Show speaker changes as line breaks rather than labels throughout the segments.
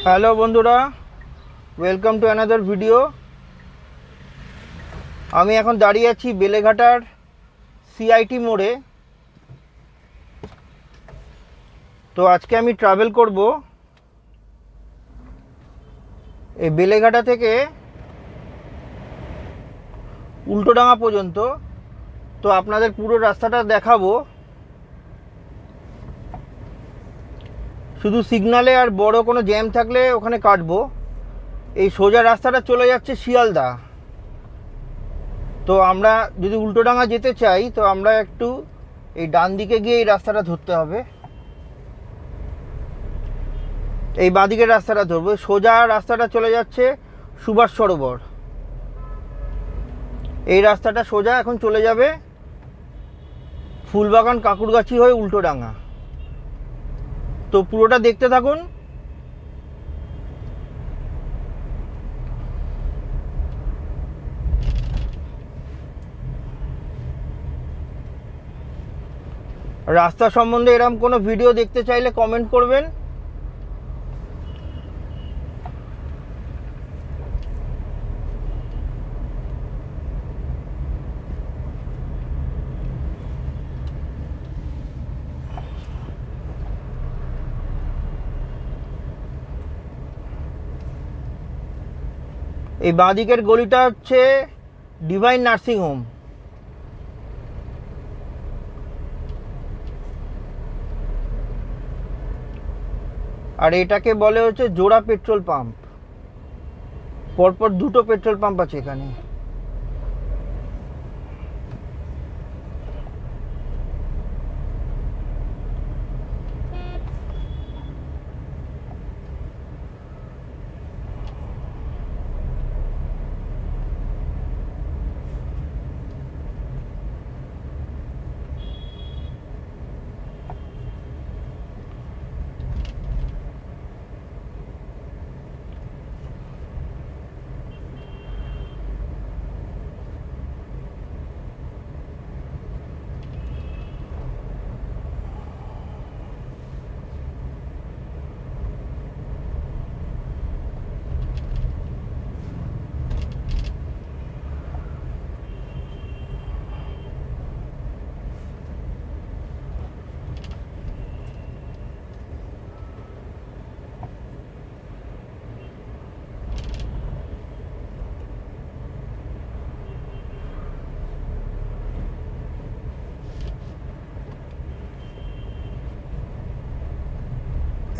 Hello বন্ধুরা, welcome to another video. আমি এখন দাঁড়িয়ে আছি বেলেঘাটার সিআইটি মোড়ে। তো আজকে আমি ট্রাভেল করব এই বেলেঘাটা থেকে উল্টোডাঙা পর্যন্ত। তো আপনাদের পুরো রাস্তাটা দেখাবো। শুধু সিগনালে আর বড় কোনো জ্যাম থাকলে ওখানে কাটবো। এই সোজা রাস্তাটা চলে যাচ্ছে শিয়ালদা। তো আমরা যদি উল্টোডাঙা যেতে চাই তো আমরা একটু এই ডান দিকে গিয়ে এই রাস্তাটা ধরতে হবে। এই বাঁদিকের রাস্তাটা ধরবো। সোজা রাস্তাটা চলে যাচ্ছে সুভাষ সরোবর। এই রাস্তাটা সোজা এখন চলে যাবে ফুলবাগান কাকুরগাছি হয়ে উল্টোডাঙা। তো পুরোটা দেখতে থাকুন। রাস্তা সম্বন্ধে এরকম কোনো ভিডিও দেখতে চাইলে কমেন্ট করবেন। এই বাঁদিকের গলিটা হচ্ছে ডিভাইন নার্সিং হোম। আর এটাকে বলে হচ্ছে জোড়া পেট্রোল পাম্প। পরপর দুটো পেট্রোল পাম্প আছে এখানে।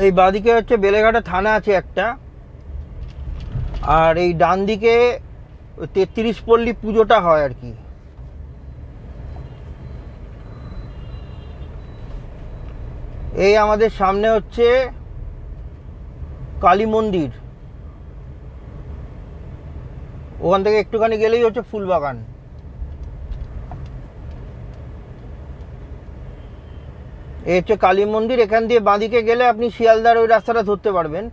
এই বাঁদিকে হচ্ছে বেলেঘাটা থানা আছে একটা। আর এই ডান দিকে ৩৩ পল্লী পুজোটা হয় আর কি। এই আমাদের সামনে হচ্ছে কালী মন্দির। ওখান থেকে একটুখানি গেলেই হচ্ছে ফুলবাগান। এই হচ্ছে কালী মন্দির। এখান দিয়ে বাঁদিকে গেলে আপনি শিয়ালদার ওই রাস্তাটা ধরতে পারবেন।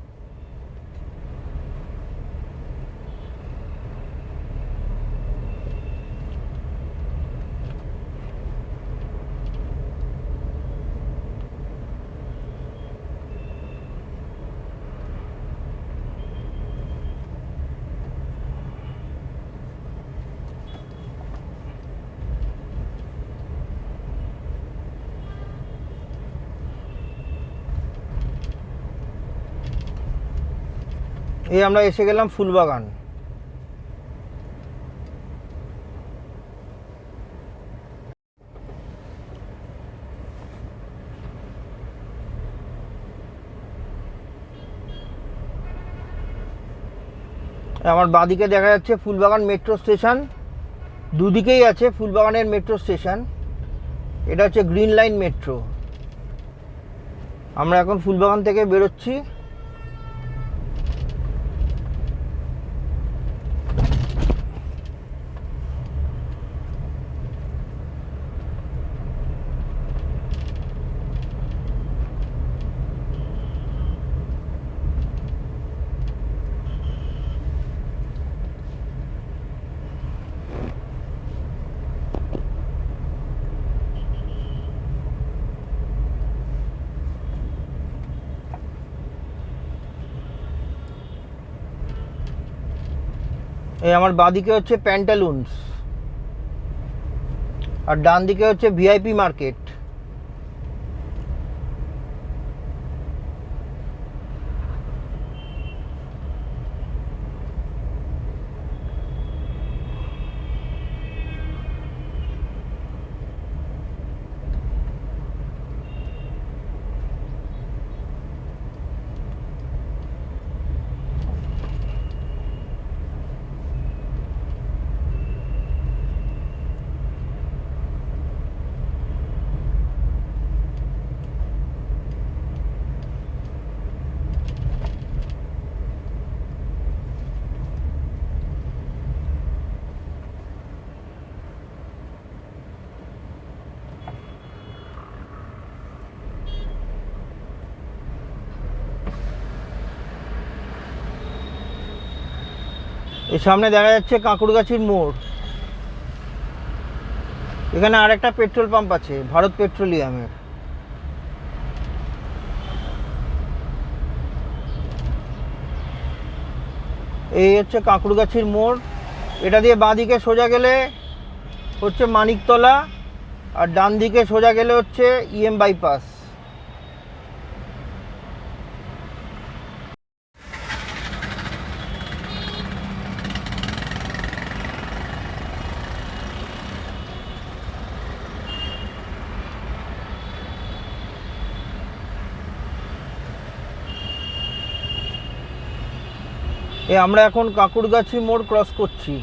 এই আমরা এসে গেলাম ফুলবাগান। আমার বাঁদিকে দেখা যাচ্ছে ফুলবাগান মেট্রো স্টেশন। দুদিকেই আছে ফুলবাগানের মেট্রো স্টেশন। এটা হচ্ছে গ্রিন লাইন মেট্রো। আমরা এখন ফুলবাগান থেকে বেরোচ্ছি। এই আমার বাঁদিকে হচ্ছে প্যান্টালুন্স, আর ডান দিকে হচ্ছে ভিআইপি মার্কেট। এর সামনে দেখা যাচ্ছে কাঁকুড়গাছির মোড়। এখানে আরেকটা পেট্রোল পাম্প আছে, ভারত পেট্রোলিয়ামের। এই হচ্ছে কাঁকুড়গাছির মোড়। এটা দিয়ে বাঁদিকে সোজা গেলে হচ্ছে মানিকতলা, আর ডান দিকে সোজা গেলে হচ্ছে ইএম বাইপাস। আমরা এখন কাঁকুড়গাছি মোড় ক্রস করছি।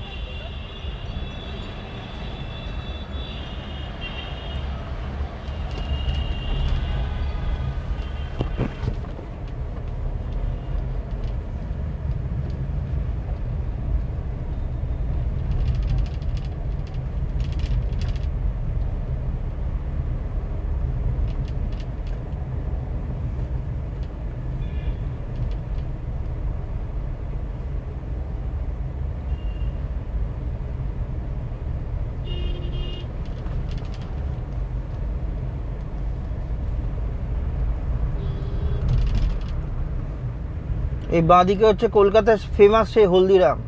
এই বাঁদিকে হচ্ছে কলকাতার ফেমাস সেই হলদিরাম।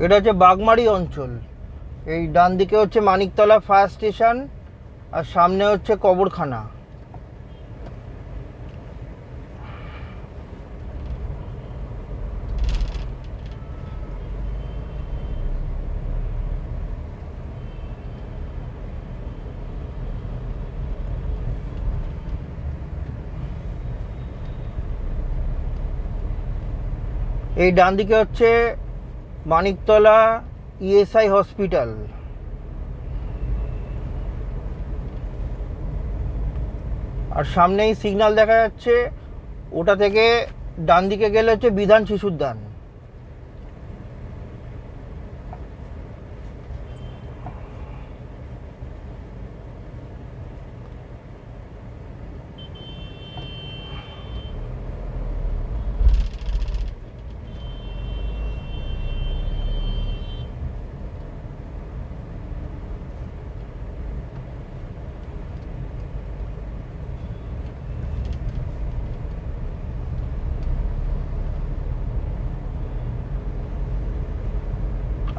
এটা হচ্ছে বাগমারি অঞ্চল। এই ডান দিকে হচ্ছে মানিকতলা ফায়ার স্টেশন, আর সামনে হচ্ছে কবরখানা। এই ডান দিকে হচ্ছে মানিকতলা ইএসআই হসপিটাল। আর সামনেই সিগন্যাল দেখা যাচ্ছে, ওটা থেকে ডান দিকে গেলে হচ্ছে বিধান শিশুদ্যান।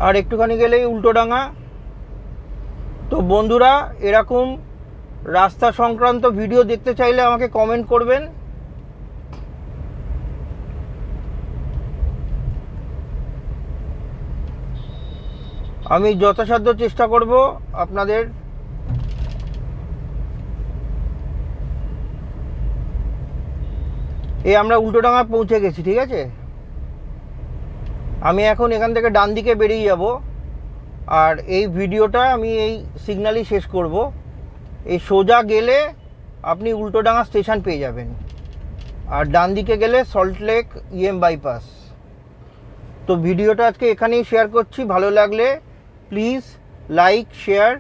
আর একটুখানি গেলেই উল্টোডাঙা। তো বন্ধুরা, এরকম রাস্তা সংক্রান্ত ভিডিও দেখতে চাইলে আমাকে কমেন্ট করবেন। আমি যথাসাধ্য চেষ্টা করব আপনাদের। আমরা উল্টোডাঙা পৌঁছে গেছি, ঠিক আছে। আমি এখন এখান থেকে ডান দিকে বেরিয়ে যাব, আর এই ভিডিওটা আমি এই সিগন্যালই শেষ করব। এই সোজা গেলে আপনি উল্টোডাঙা স্টেশন পেয়ে যাবেন, আর ডান দিকে গেলে সল্টলেক ইএম বাইপাস। তো ভিডিওটা আজকে এখানেই শেয়ার করছি। ভালো লাগলে প্লিজ লাইক, শেয়ার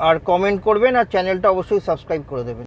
আর কমেন্ট করবেন, আর চ্যানেলটা অবশ্যই সাবস্ক্রাইব করে দেবেন।